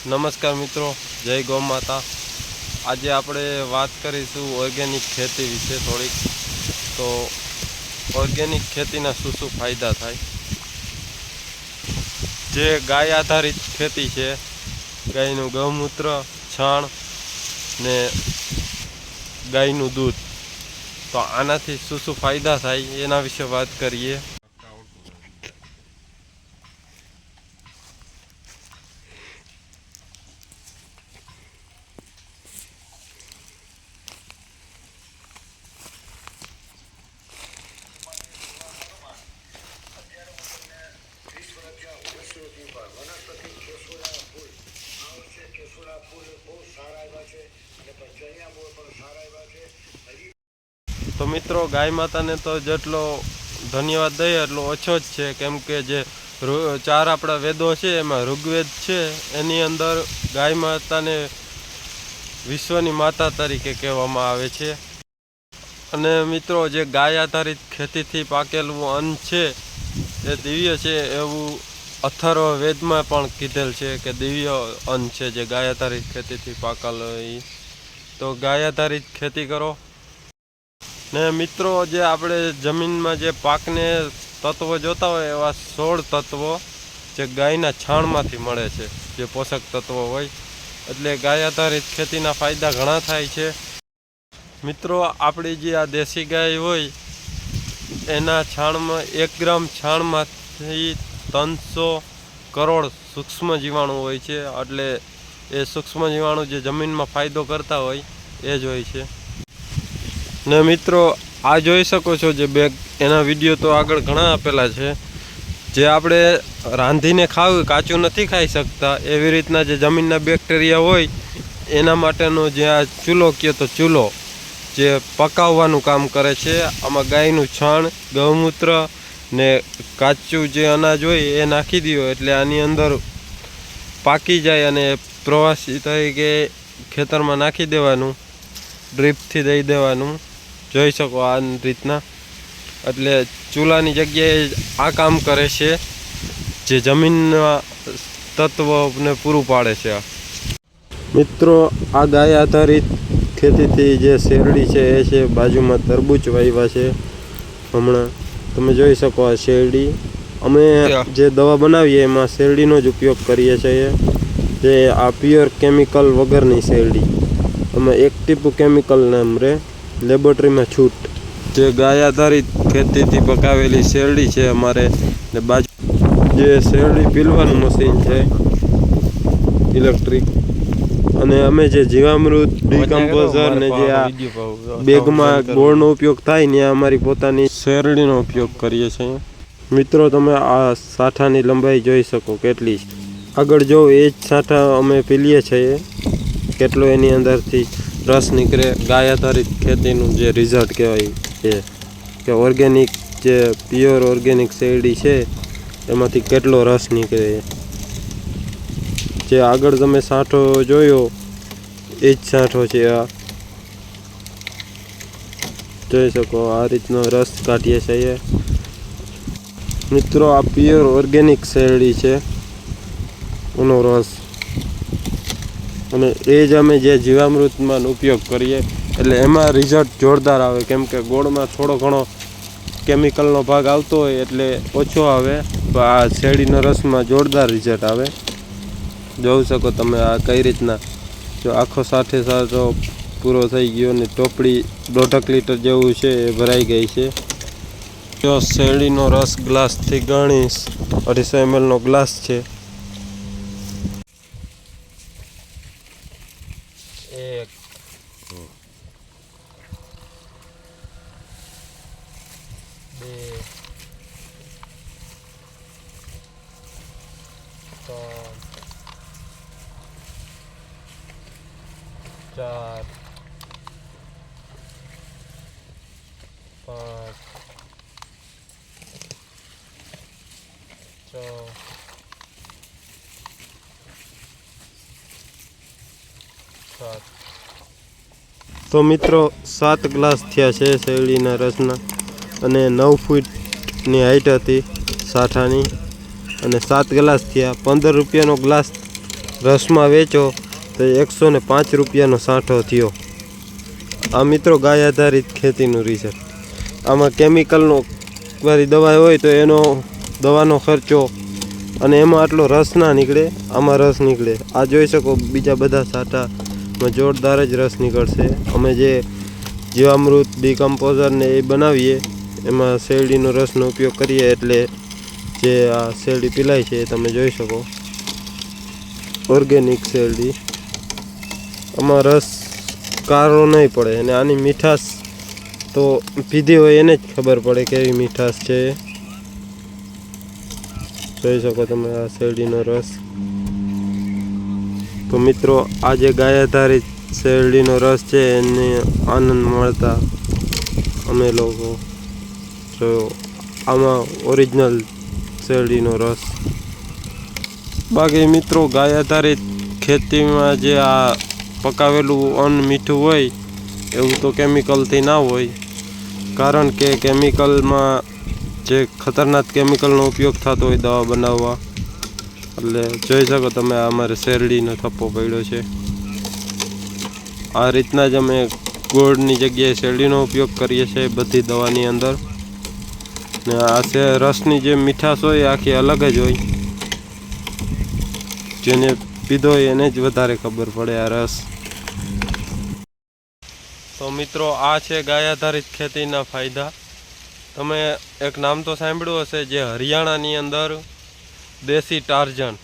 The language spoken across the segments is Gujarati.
નમસ્કાર મિત્રો, જય ગૌ માતા। આજે આપણે વાત કરીશું ઓર્ગેનિક ખેતી વિશે થોડીક। તો ઓર્ગેનિક ખેતીના શું ફાયદા થાય। જે ગાય આધારિત ખેતી છે, ગાયનું ગૌમૂત્ર, છાણ ને ગાયનું દૂધ, તો આનાથી શું ફાયદા થાય એના વિશે વાત કરીએ। તો મિત્રો, ગાય માતાને તો જેટલો ધન્યવાદ દઈએ એટલો ઓછો જ છે, કેમ કે જે ચાર આપણા વેદો છે એમાં ઋગ્વેદ છે, એની અંદર ગાય માતાને વિશ્વની માતા તરીકે કહેવામાં આવે છે। અને મિત્રો, જે ગાય આધારિત ખેતીથી પાકેલું અન્ન છે એ દિવ્ય છે એવું અથર્વ વેદમાં પણ કીધેલ છે કે દિવ્ય અન્ન છે જે ગાય આધારિત ખેતીથી પાકેલ હોય। તો ગાય આધારિત ખેતી કરો ને મિત્રો। જે આપણે જમીનમાં જે પાકને તત્વો જોતા હોય એવા 16 તત્વો જે ગાયના છાણમાંથી મળે છે, જે પોષક તત્વો હોય, એટલે ગાય આધારિત ખેતીના ફાયદા ઘણા થાય છે મિત્રો। આપણી જે આ દેશી ગાય હોય એના છાણમાં 1 ગ્રામ છાણમાંથી 300 કરોડ સૂક્ષ્મ જીવાણુ હોય છે, એટલે એ સૂક્ષ્મ જીવાણુ જે જમીનમાં ફાયદો કરતા હોય એ જ હોય છે। ને મિત્રો, આ જોઈ શકો છો જે બેગ, એના વિડીયો તો આગળ ઘણા આપેલા છે। જે આપણે રાંધીને ખાવું, કાચું નથી ખાઈ શકતા, એવી રીતના જે જમીનના બેક્ટેરિયા હોય એના માટેનો જે આ ચૂલો કહે તો ચૂલો જે પકાવવાનું કામ કરે છે। આમાં ગાયનું છાણ, ગૌમૂત્ર ને કાચું જે અનાજ હોય એ નાખી દો એટલે આની અંદર પાકી જાય અને પ્રવાસી તરીકે ખેતરમાં નાખી દેવાનું, ડ્રીપથી દઈ દેવાનું। જોઈ શકો આ રીતના, એટલે ચૂલાની જગ્યાએ આ કામ કરે છે જે જમીનના તત્વોને પૂરું પાડે છે। મિત્રો, આ ગાય આધારિત ખેતીથી જે શેરડી છે એ છે, બાજુમાં તરબૂચ વાવ્યા છે હમણાં તમે જોઈ શકો। આ શેરડી અમે જે દવા બનાવીએ એમાં શેરડીનો જ ઉપયોગ કરીએ છીએ, જે આ પ્યોર કેમિકલ વગરની શેરડી, અમે 1 ટીપું કેમિકલ નામ રે લેબોરેટરીમાં છૂટ। જે ગાય આધારિત ખેતીથી પકાવેલી શેરડી છે અમારે, ને બાજુ જે શેરડી પીલવાનું મશીન છે ઇલેક્ટ્રિક, અને અમે જે જીવામૃત, ડીકમ્પોઝર ને જે આ બેગમાં ગોળનો ઉપયોગ થાય ને અમારી પોતાની શેરડીનો ઉપયોગ કરીએ છીએ મિત્રો। તમે આ સાઠાની લંબાઈ જોઈ શકો કેટલી છે, આગળ જો એ જ સાઠા અમે પીલીએ છીએ, કેટલો એની અંદરથી રસ નીકળે। ગાય આધારિત ખેતીનું જે રિઝલ્ટ કહેવાય છે કે ઓર્ગેનિક, જે પ્યોર ઓર્ગેનિક શેરડી છે એમાંથી કેટલો રસ નીકળે। જે આગળ તમે સાંઠો જોયો એ જ સાંઠો છે, આ જોઈ શકો, આ રીતનો રસ કાઢીએ છીએ મિત્રો। આ પ્યોર ઓર્ગેનિક શેરડી છે એનો રસ, અને એ જ અમે જે જીવામૃતમાં ઉપયોગ કરીએ એટલે એમાં રિઝલ્ટ જોરદાર આવે, કેમ કે ગોળમાં થોડો ઘણો કેમિકલનો ભાગ આવતો હોય એટલે ઓછો આવે, તો આ શેરડીના રસમાં જોરદાર રિઝલ્ટ આવે। જોઈ શકો તમે આ કઈ રીતના, જો આખો સાથે પૂરો થઈ ગયો ને ટોપડી 1.5 લીટર જેવું છે એ ભરાઈ ગઈ છે। જો શેરડીનો રસ ગ્લાસથી ગણીશ 250 ml નો ગ્લાસ છે। 1 2 3 4 5 6 7 તો મિત્રો 7 ગ્લાસ થયા છે શેરડીના રસના, અને 9 ફૂટની હાઈટ હતી સાઠાની, અને 7 ગ્લાસ થયા। 15 રૂપિયાનો ગ્લાસ રસમાં વેચો તો 105 રૂપિયાનો સાંઠો થયો। આ મિત્રો ગાય આધારિત ખેતીનું રિઝલ્ટ। આમાં કેમિકલનો વાળી દવા હોય તો એનો દવાનો ખર્ચો અને એમાં આટલો રસ ના નીકળે, આમાં રસ નીકળે। આ જોઈ શકો બીજા બધા સાંઠામાં જોરદાર જ રસ નીકળશે। અમે જે જીવામૃત ડીકમ્પોઝર ને એ બનાવીએ એમાં શેરડીનો રસનો ઉપયોગ કરીએ એટલે જે આ શેરડી પીલાય છે એ તમે જોઈ શકો, ઓર્ગેનિક શેરડી। આમાં રસ કારો નહીં પડે અને આની મીઠાશ તો પીધી હોય એને જ ખબર પડે કેવી મીઠાશ છે। જોઈ શકો તમે આ શેરડીનો રસ। તો મિત્રો આ જે ગાય આધારિત શેરડીનો રસ છે એને આનંદ મળતા અમે લોકો જોયો। આમાં ઓરિજિનલ શેરડીનો રસ। બાકી મિત્રો ગાય આધારિત ખેતીમાં જે આ પકાવેલું અન્ન મીઠું હોય એવું તો કેમિકલથી ના હોય, કારણ કે કેમિકલમાં જે ખતરનાક કેમિકલનો ઉપયોગ થતો હોય દવા બનાવવા। એટલે જોઈ શકો તમે આ અમારે શેરડીનો થપ્પો પડ્યો છે। આ રીતના જ અમે ગોળની જગ્યાએ શેરડીનો ઉપયોગ કરીએ છીએ બધી દવાની અંદર। ને આ રસની જે મીઠાશ હોય આખી અલગ જ હોય, જેને પીધો હોય એને જ વધારે ખબર પડે આ રસ। તો મિત્રો આ છે ગાય આધારિત ખેતીના ફાયદા। તમે એક નામ તો સાંભળ્યું હશે, જે હરિયાણાની અંદર દેશી ટાર્જન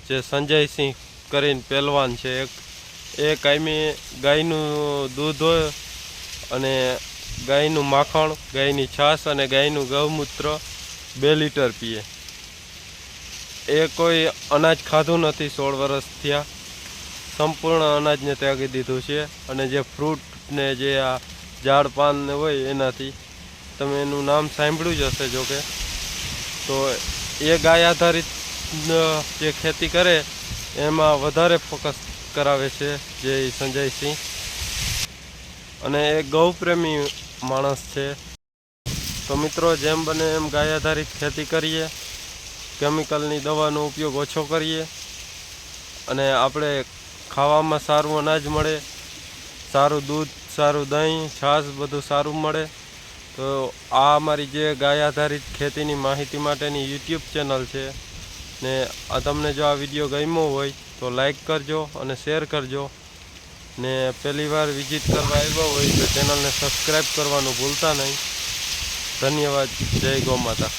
જે સંજયસિંહ કરીને પહેલવાન છે એક, એ કાયમી ગાયનું દૂધ હોય અને ગાયનું માખણ, ગાયની છાશ અને ગાયનું ગૌમૂત્ર 2 લીટર પીએ। એ કોઈ અનાજ ખાધું નથી, 16 વર્ષ થયા, સંપૂર્ણ અનાજને ત્યાગી દીધું છે। અને જે ફ્રૂટ ને જે આ ઝાડ પાન ને હોય એનાથી, તમે એનું નામ સાંભળ્યું જ હશે જોકે। તો એ ગાય આધારિત જે ખેતી કરે એમાં વધારે ફોકસ કરાવે છે જે સંજયસિંહ, અને એ ગૌપ્રેમી માણસ છે। તો મિત્રો જેમ બને એમ ગાય આધારિત ખેતી કરીએ, કેમિકલની દવાનો ઉપયોગ ઓછો કરીએ, અને આપણે ખાવામાં સારું અનાજ મળે, સારું દૂધ, સારું દહીં, છાશ બધું સારું મળે। તો આ અમારી જે ગાય આધારિત ખેતીની માહિતી માટેની YouTube ચેનલ છે ને આ તમને જો આ વિડીયો ગમ્યો હોય તો લાઈક કરજો અને શેર કરજો, ને પહેલી વાર વિઝિટ કરવા આવ્યા હોય તો ચેનલને સબસ્ક્રાઈબ કરવાનું ભૂલતા નહીં। ધન્યવાદ। જય ગૌ માતા।